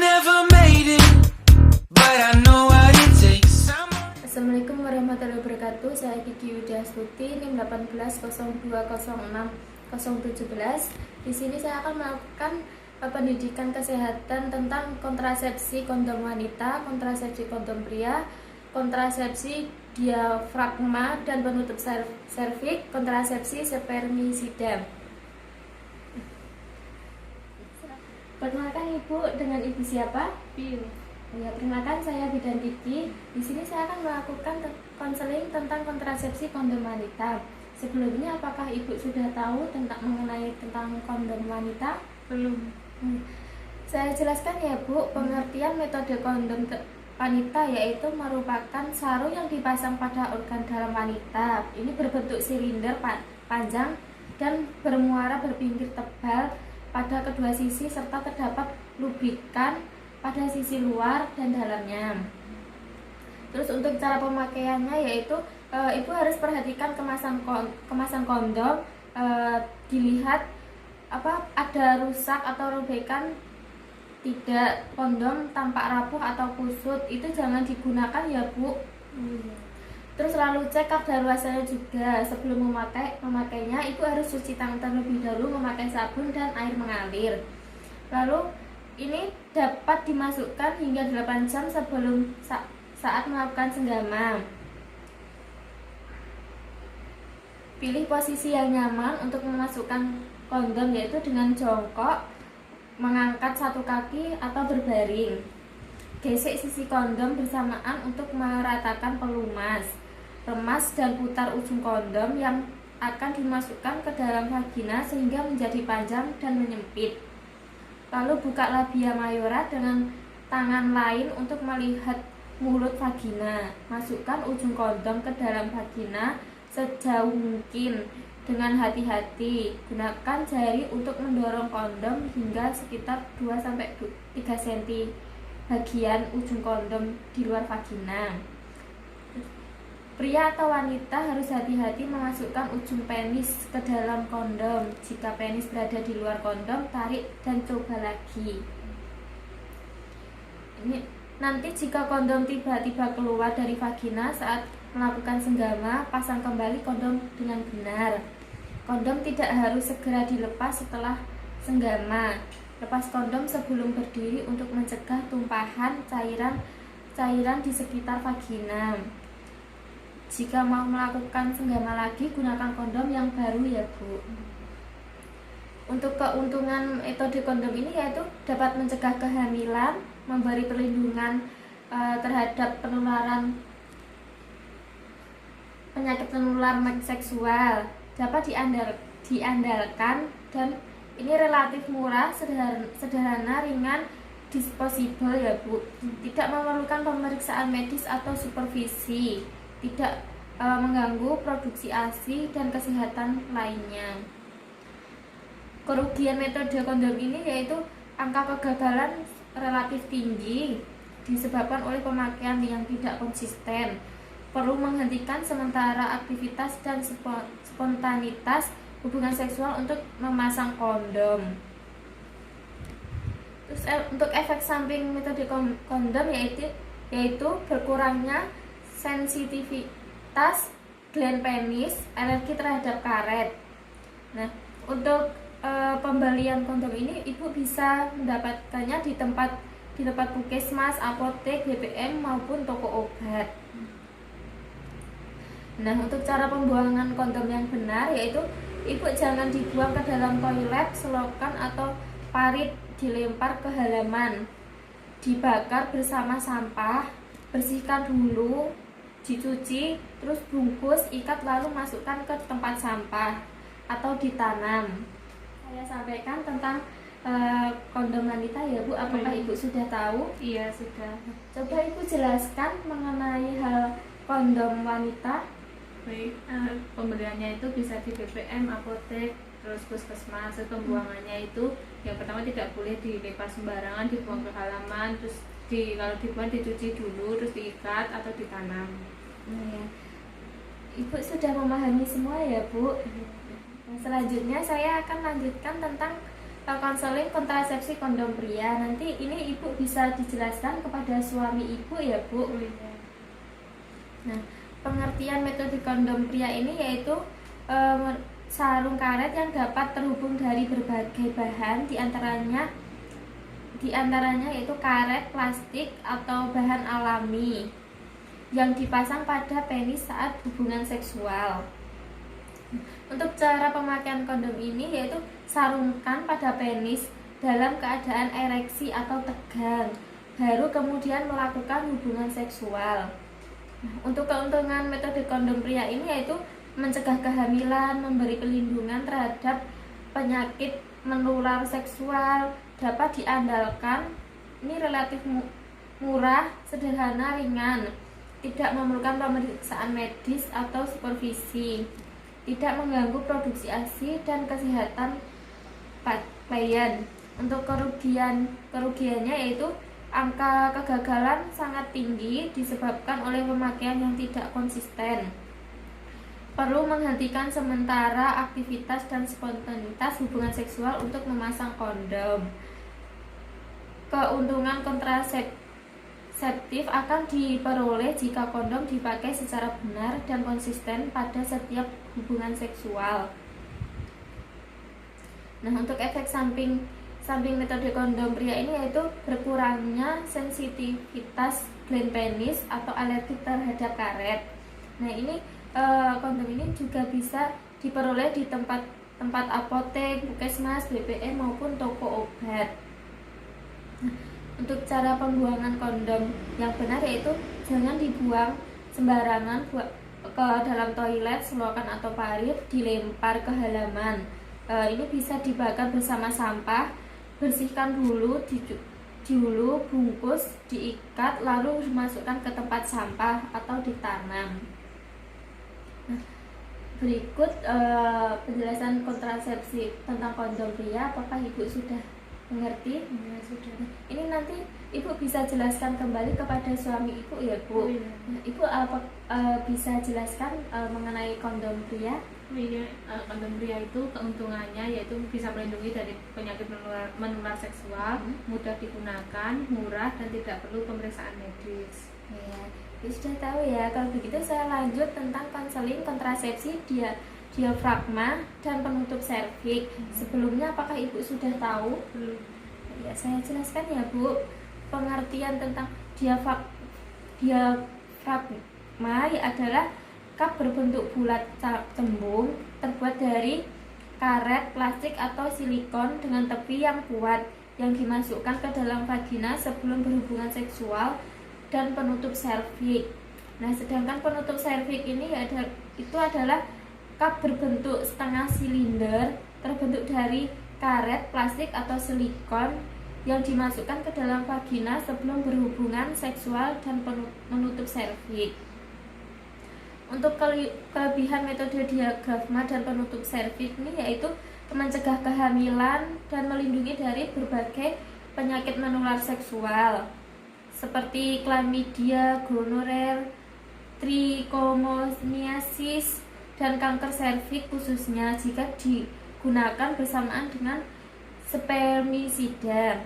never made it, but I know what it takes. Assalamualaikum warahmatullahi wabarakatuh. Saya Kiki Widya Astuti, NIM 1802066017. Di sini saya akan melakukan pendidikan kesehatan tentang kontrasepsi kondom wanita, kontrasepsi kondom pria, kontrasepsi diafragma dan penutup serviks, kontrasepsi spermisida. Perkenalkan Ibu, dengan Ibu siapa? Pil. Ya, perkenalkan saya Bidan Kiki. Di sini saya akan melakukan konseling tentang kontrasepsi kondom wanita. Sebelumnya, apakah Ibu sudah tahu mengenai kondom wanita? Belum. Saya jelaskan ya Bu, pengertian metode kondom wanita yaitu merupakan sarung yang dipasang pada organ dalam wanita. Ini berbentuk silinder panjang dan bermuara berpinggir tebal pada kedua sisi serta terdapat lubrikan pada sisi luar dan dalamnya. Terus untuk cara pemakaiannya yaitu Ibu harus perhatikan kemasan kondom, dilihat ada rusak atau robekan tidak, kondom tampak rapuh atau kusut, itu jangan digunakan ya Bu. Terus lalu cek kadaluarsanya juga. Sebelum memakainya, Ibu harus cuci tangan terlebih dahulu memakai sabun dan air mengalir. Lalu ini dapat dimasukkan hingga 8 jam sebelum saat melakukan senggama. Pilih posisi yang nyaman untuk memasukkan kondom, yaitu dengan jongkok, mengangkat satu kaki atau berbaring. Gesek sisi kondom bersamaan untuk meratakan pelumas. Remas dan putar ujung kondom yang akan dimasukkan ke dalam vagina sehingga menjadi panjang dan menyempit. Lalu buka labia mayora dengan tangan lain untuk melihat mulut vagina. Masukkan ujung kondom ke dalam vagina sejauh mungkin dengan hati-hati. Gunakan jari untuk mendorong kondom hingga sekitar 2-3 cm bagian ujung kondom di luar vagina. Pria atau wanita harus hati-hati memasukkan ujung penis ke dalam kondom. Jika penis berada di luar kondom, tarik dan coba lagi. Nanti jika kondom tiba-tiba keluar dari vagina saat melakukan senggama, pasang kembali kondom dengan benar. Kondom tidak harus segera dilepas setelah senggama. Lepas kondom sebelum berdiri untuk mencegah tumpahan cairan di sekitar vagina. Jika mau melakukan senggama lagi, gunakan kondom yang baru ya Bu. Untuk keuntungan metode kondom ini yaitu dapat mencegah kehamilan, memberi perlindungan terhadap penularan penyakit penular seksual, dapat diandalkan, dan ini relatif murah, sederhana, ringan, disposable ya Bu. Tidak memerlukan pemeriksaan medis atau supervisi, tidak mengganggu produksi ASI dan kesehatan lainnya. Kerugian metode kondom ini yaitu angka kegagalan relatif tinggi disebabkan oleh pemakaian yang tidak konsisten, perlu menghentikan sementara aktivitas dan spontanitas hubungan seksual untuk memasang kondom. Terus untuk efek samping metode kondom yaitu berkurangnya sensitivitas gland penis, alergi terhadap karet. Nah, untuk pembelian kondom ini Ibu bisa mendapatkannya di tempat puskesmas, apotek, BPM maupun toko obat. Nah, untuk cara pembuangan kondom yang benar yaitu Ibu jangan dibuang ke dalam toilet, selokan atau parit, dilempar ke halaman, dibakar bersama sampah, bersihkan dulu, dicuci, terus bungkus, ikat lalu masukkan ke tempat sampah atau ditanam. Saya sampaikan tentang kondom wanita ya Bu, apakah Ibu sudah tahu? Iya, sudah. Coba Ibu jelaskan mengenai hal kondom wanita. Baik, pembeliannya itu bisa di BPM, apotek, terus puskesmas. Pembuangannya itu yang pertama tidak boleh dilempar sembarangan, dibuang ke halaman, terus kalau dibuang dicuci dulu, terus diikat atau ditanam. Ya. Ibu sudah memahami semua ya Bu. Selanjutnya saya akan lanjutkan tentang konseling kontrasepsi kondom pria. Nanti ini ibu bisa dijelaskan kepada suami ibu ya Bu. Nah, pengertian metode kondom pria ini yaitu sarung karet yang dapat terhubung dari berbagai bahan, diantaranya yaitu karet, plastik atau bahan alami yang dipasang pada penis saat hubungan seksual. Untuk cara pemakaian kondom ini yaitu sarungkan pada penis dalam keadaan ereksi atau tegang, baru kemudian melakukan hubungan seksual. Untuk keuntungan metode kondom pria ini yaitu mencegah kehamilan, memberi perlindungan terhadap penyakit menular seksual, dapat diandalkan, ini relatif murah, sederhana, ringan, tidak memerlukan pemeriksaan medis atau supervisi, tidak mengganggu produksi ASI dan kesehatan klien. Untuk kerugiannya yaitu angka kegagalan sangat tinggi disebabkan oleh pemakaian yang tidak konsisten. Perlu menghentikan sementara aktivitas dan spontanitas hubungan seksual untuk memasang kondom. Keuntungan kontraseptif akan diperoleh jika kondom dipakai secara benar dan konsisten pada setiap hubungan seksual. Nah, untuk efek samping metode kondom pria ini yaitu berkurangnya sensitivitas gland penis atau alergi terhadap karet. Nah, ini kondom ini juga bisa diperoleh di tempat apotek, puskesmas, BPM maupun toko obat. Nah, untuk cara pembuangan kondom yang benar yaitu jangan dibuang sembarangan ke dalam toilet, selokan atau parit, dilempar ke halaman. Ini bisa dibakar bersama sampah. Bersihkan dulu, dihulu, bungkus, diikat, lalu dimasukkan ke tempat sampah atau ditanam. Nah, berikut penjelasan kontrasepsi tentang kondom pria. Apakah ibu sudah mengerti? Ya, sudah. Ini nanti ibu bisa jelaskan kembali kepada suami ibu ya Bu. Nah, ibu bisa jelaskan mengenai kondom pria? Kondom pria itu keuntungannya yaitu bisa melindungi dari penyakit menular seksual, mudah digunakan, murah, dan tidak perlu pemeriksaan medis. Ya, sudah tahu ya. Kalau begitu saya lanjut tentang konseling kontrasepsi diafragma dan penutup serviks. Sebelumnya apakah ibu sudah tahu? Belum. Ya, saya jelaskan ya Bu. Pengertian tentang diafragma adalah cup berbentuk bulat cembung terbuat dari karet, plastik atau silikon dengan tepi yang kuat yang dimasukkan ke dalam vagina sebelum berhubungan seksual dan penutup serviks. Nah, sedangkan penutup serviks ini itu adalah cup berbentuk setengah silinder terbentuk dari karet, plastik atau silikon yang dimasukkan ke dalam vagina sebelum berhubungan seksual dan menutup serviks. Untuk kelebihan metode diafragma dan penutup serviks ini yaitu mencegah kehamilan dan melindungi dari berbagai penyakit menular seksual seperti chlamydia, gonorrhea, trichomoniasis, dan kanker serviks khususnya jika digunakan bersamaan dengan spermisida.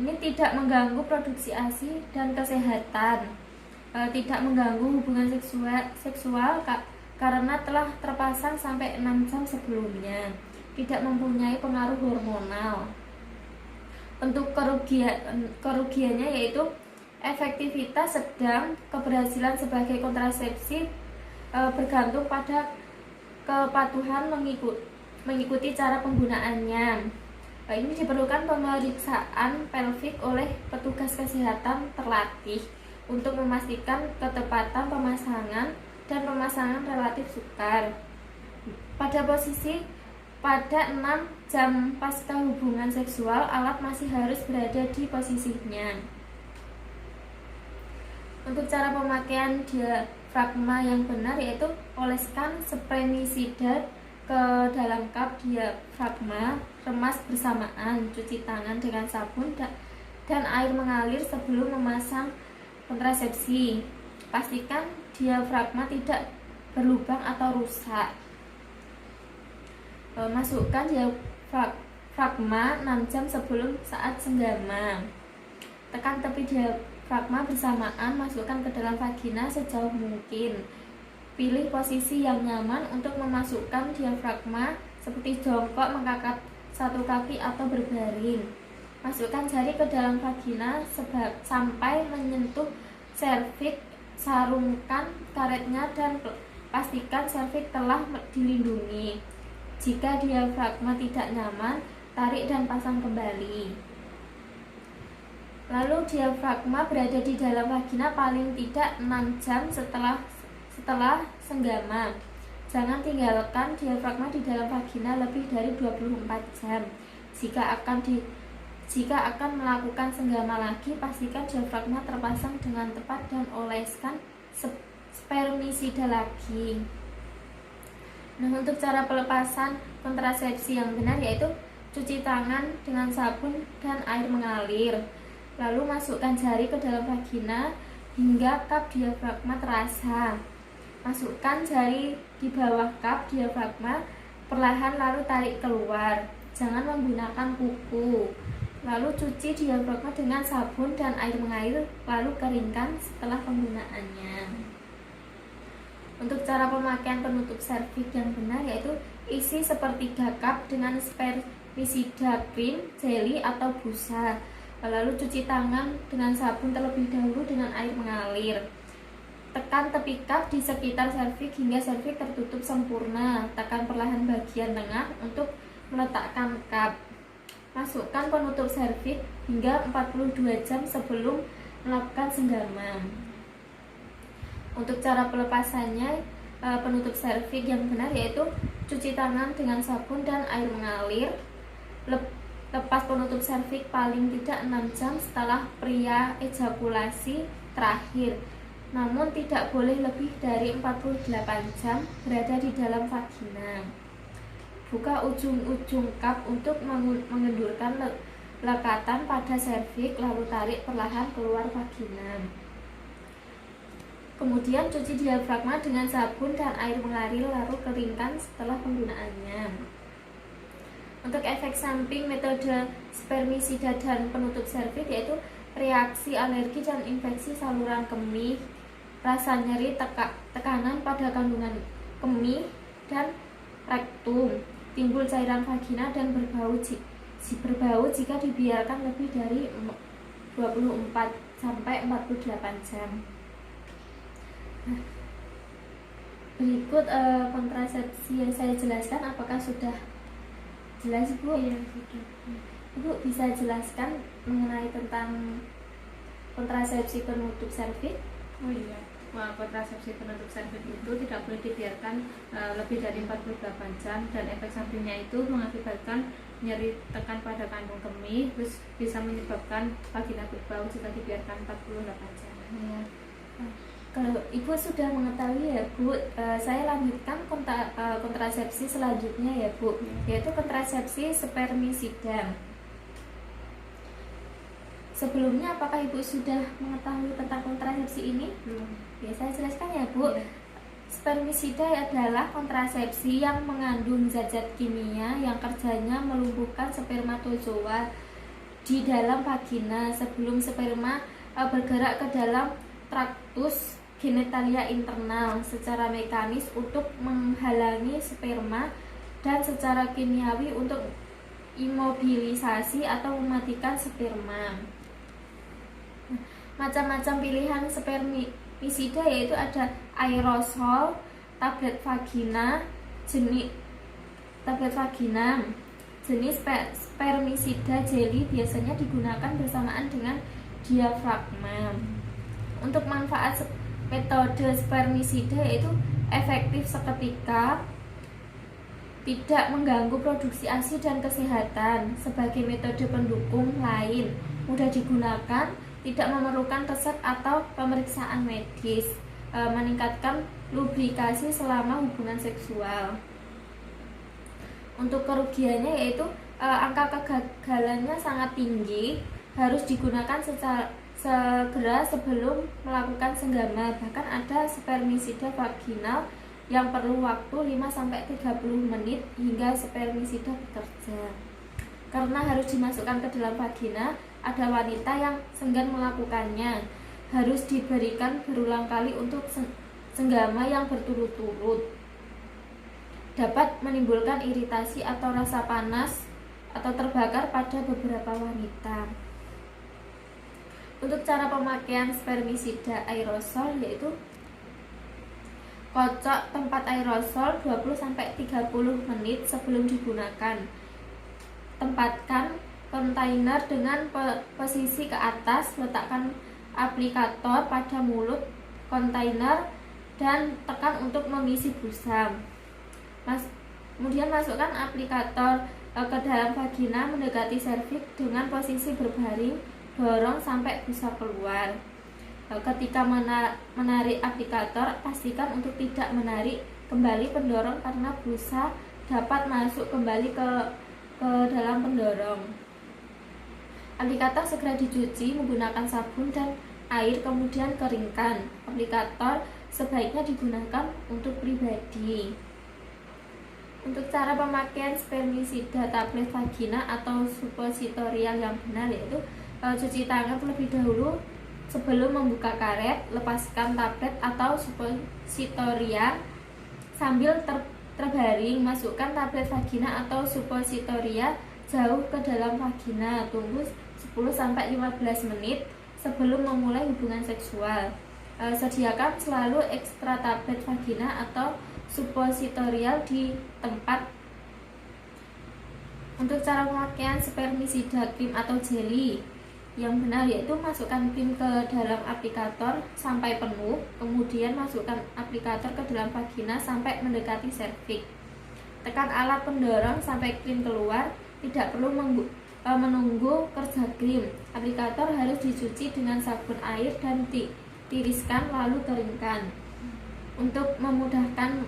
Ini tidak mengganggu produksi ASI dan kesehatan. Tidak mengganggu hubungan seksual karena telah terpasang sampai 6 jam sebelumnya. Tidak mempunyai pengaruh hormonal. Untuk kerugiannya yaitu efektivitas sedang, keberhasilan sebagai kontrasepsi bergantung pada kepatuhan mengikuti cara penggunaannya. Ini diperlukan pemeriksaan pelvik oleh petugas kesehatan terlatih untuk memastikan ketepatan pemasangan dan pemasangan relatif sukar. Pada 6 jam pasca hubungan seksual, alat masih harus berada di posisinya. Untuk cara pemakaian diafragma yang benar yaitu oleskan spermisida ke dalam cup diafragma, remas bersamaan, cuci tangan dengan sabun dan air mengalir sebelum memasang kontrasepsi. Pastikan diafragma tidak berlubang atau rusak. Masukkan diafragma 6 jam sebelum saat senggama. Tekan tepi diafragma bersamaan, masukkan ke dalam vagina sejauh mungkin. Pilih posisi yang nyaman untuk memasukkan diafragma seperti jongkok, mengangkat satu kaki atau berbaring. Masukkan jari ke dalam vagina sampai menyentuh serviks, sarungkan karetnya dan pastikan serviks telah dilindungi. Jika diafragma tidak nyaman, tarik dan pasang kembali. Lalu diafragma berada di dalam vagina paling tidak 6 jam setelah senggama. Jangan tinggalkan diafragma di dalam vagina lebih dari 24 jam. Jika akan melakukan senggama lagi, pastikan diafragma terpasang dengan tepat dan oleskan spermisida lagi. Nah, untuk cara pelepasan kontrasepsi yang benar yaitu cuci tangan dengan sabun dan air mengalir. Lalu masukkan jari ke dalam vagina hingga kap diafragma terasa. Masukkan jari di bawah kap diafragma perlahan lalu tarik keluar. Jangan menggunakan kuku. Lalu cuci diafragma dengan sabun dan air mengalir, lalu keringkan setelah penggunaannya. Untuk cara pemakaian penutup serviks yang benar yaitu isi sepertiga kap dengan spermisida krim, jeli atau busa. Lalu cuci tangan dengan sabun terlebih dahulu dengan air mengalir. Tekan tepi kap di sekitar serviks hingga serviks tertutup sempurna. Tekan perlahan bagian tengah untuk meletakkan kap. Masukkan penutup serviks hingga 42 jam sebelum melakukan senggama. Untuk cara pelepasannya penutup serviks yang benar yaitu cuci tangan dengan sabun dan air mengalir. Lepas penutup serviks paling tidak 6 jam setelah pria ejakulasi terakhir. Namun tidak boleh lebih dari 48 jam berada di dalam vagina. Buka ujung-ujung kap untuk mengendurkan lekatan pada serviks, lalu tarik perlahan keluar vagina. Kemudian cuci diafragma dengan sabun dan air mengalir, lalu keringkan setelah penggunaannya. Untuk efek samping metode spermisida dan penutup serviks yaitu reaksi alergi dan infeksi saluran kemih, rasa nyeri, tekanan pada kandungan kemih dan rektum, timbul cairan vagina dan berbau jika dibiarkan lebih dari 24 sampai 48 jam. Berikut kontrasepsi yang saya jelaskan, apakah sudah jelas, Bu? Iya, sudah. Ibu bisa jelaskan mengenai tentang kontrasepsi penutup serviks? Oh iya, kontrasepsi penutup serviks itu tidak boleh dibiarkan lebih dari 48 jam dan efek sampingnya itu mengakibatkan nyeri tekan pada kandung kemih, terus bisa menyebabkan vagina berbau jika dibiarkan 48 jam. Ya. Kalau Ibu sudah mengetahui ya Bu, saya lanjutkan kontrasepsi selanjutnya ya Bu, yaitu kontrasepsi spermisida. Sebelumnya apakah Ibu sudah mengetahui tentang kontrasepsi ini? Belum. Ya, saya jelaskan ya Bu. Ya. Spermisida adalah kontrasepsi yang mengandung zat-zat kimia yang kerjanya melumpuhkan spermatozoa di dalam vagina sebelum sperma bergerak ke dalam traktus genitalia internal secara mekanis untuk menghalangi sperma dan secara kimiawi untuk imobilisasi atau mematikan sperma. Macam-macam pilihan spermisida yaitu ada aerosol, tablet vagina, jenis spermisida jeli biasanya digunakan bersamaan dengan diafragma. Untuk manfaat metode spermisida yaitu efektif seketika, tidak mengganggu produksi ASI dan kesehatan. Sebagai metode pendukung lain, mudah digunakan, tidak memerlukan resep atau pemeriksaan medis, meningkatkan lubrikasi selama hubungan seksual. Untuk kerugiannya yaitu angka kegagalannya sangat tinggi, harus digunakan segera sebelum melakukan senggama. Bahkan ada spermisida vaginal yang perlu waktu 5-30 menit hingga spermisida bekerja. karena harus dimasukkan ke dalam vagina, ada wanita yang enggan melakukannya. Harus diberikan berulang kali untuk senggama yang berturut-turut. Dapat menimbulkan iritasi atau rasa panas atau terbakar pada beberapa wanita. Untuk cara pemakaian spermisida aerosol yaitu kocok tempat aerosol 20-30 menit sebelum digunakan. Tempatkan kontainer dengan posisi ke atas, letakkan aplikator pada mulut kontainer dan tekan untuk mengisi busa. Kemudian masukkan aplikator ke dalam vagina mendekati serviks dengan posisi berbaring, dorong sampai busa keluar. Ketika menarik aplikator, pastikan untuk tidak menarik kembali pendorong karena busa dapat masuk kembali ke dalam pendorong. Aplikator segera dicuci menggunakan sabun dan air, kemudian keringkan. Aplikator sebaiknya digunakan untuk pribadi. Untuk cara pemakaian spermisida tablet vagina atau suppositorial yang benar yaitu cuci tangan terlebih dahulu sebelum membuka karet, lepaskan tablet atau suppositoria sambil terbaring, masukkan tablet vagina atau suppositoria jauh ke dalam vagina, tunggu 10-15 menit sebelum memulai hubungan seksual. Sediakan selalu ekstra tablet vagina atau suppositorial di tempat. Untuk cara pemakaian spermisida krim atau jelly yang benar yaitu masukkan krim ke dalam aplikator sampai penuh, kemudian masukkan aplikator ke dalam vagina sampai mendekati serviks. Tekan alat pendorong sampai krim keluar, tidak perlu menunggu kerja krim. Aplikator harus dicuci dengan sabun air dan tiriskan lalu keringkan. Untuk memudahkan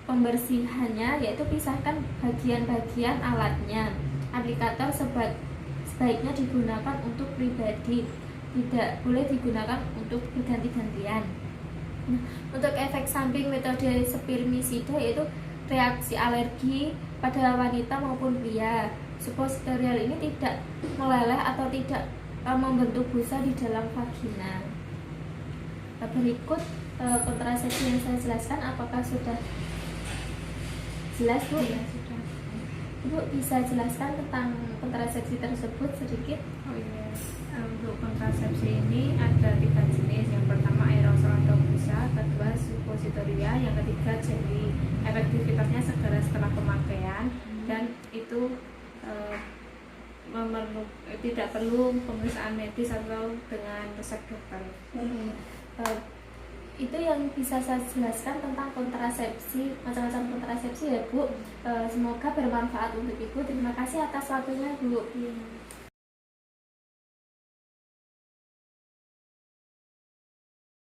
pembersihannya yaitu pisahkan bagian-bagian alatnya. Aplikator sebaiknya digunakan untuk pribadi, tidak boleh digunakan untuk berganti-gantian. Untuk efek samping metode spermisida yaitu reaksi alergi pada wanita maupun pria. Suppositorial ini tidak meleleh atau tidak membentuk busa di dalam vagina. Berikut kontrasepsi yang saya jelaskan, apakah sudah jelas, Bu? Ya, sudah. Ibu bisa jelaskan tentang kontrasepsi tersebut sedikit? Oh iya, untuk kontrasepsi ini ada 3 jenis. Yang pertama aerosol atau busa, kedua suppositoria, yang ketiga jelly. Efektivitasnya segera setelah pemakaian dan itu tidak perlu pemeriksaan medis atau dengan resep dokter. Itu yang bisa saya jelaskan tentang kontrasepsi, macam-macam kontrasepsi ya Bu. Semoga bermanfaat untuk Ibu. Terima kasih atas waktunya Bu.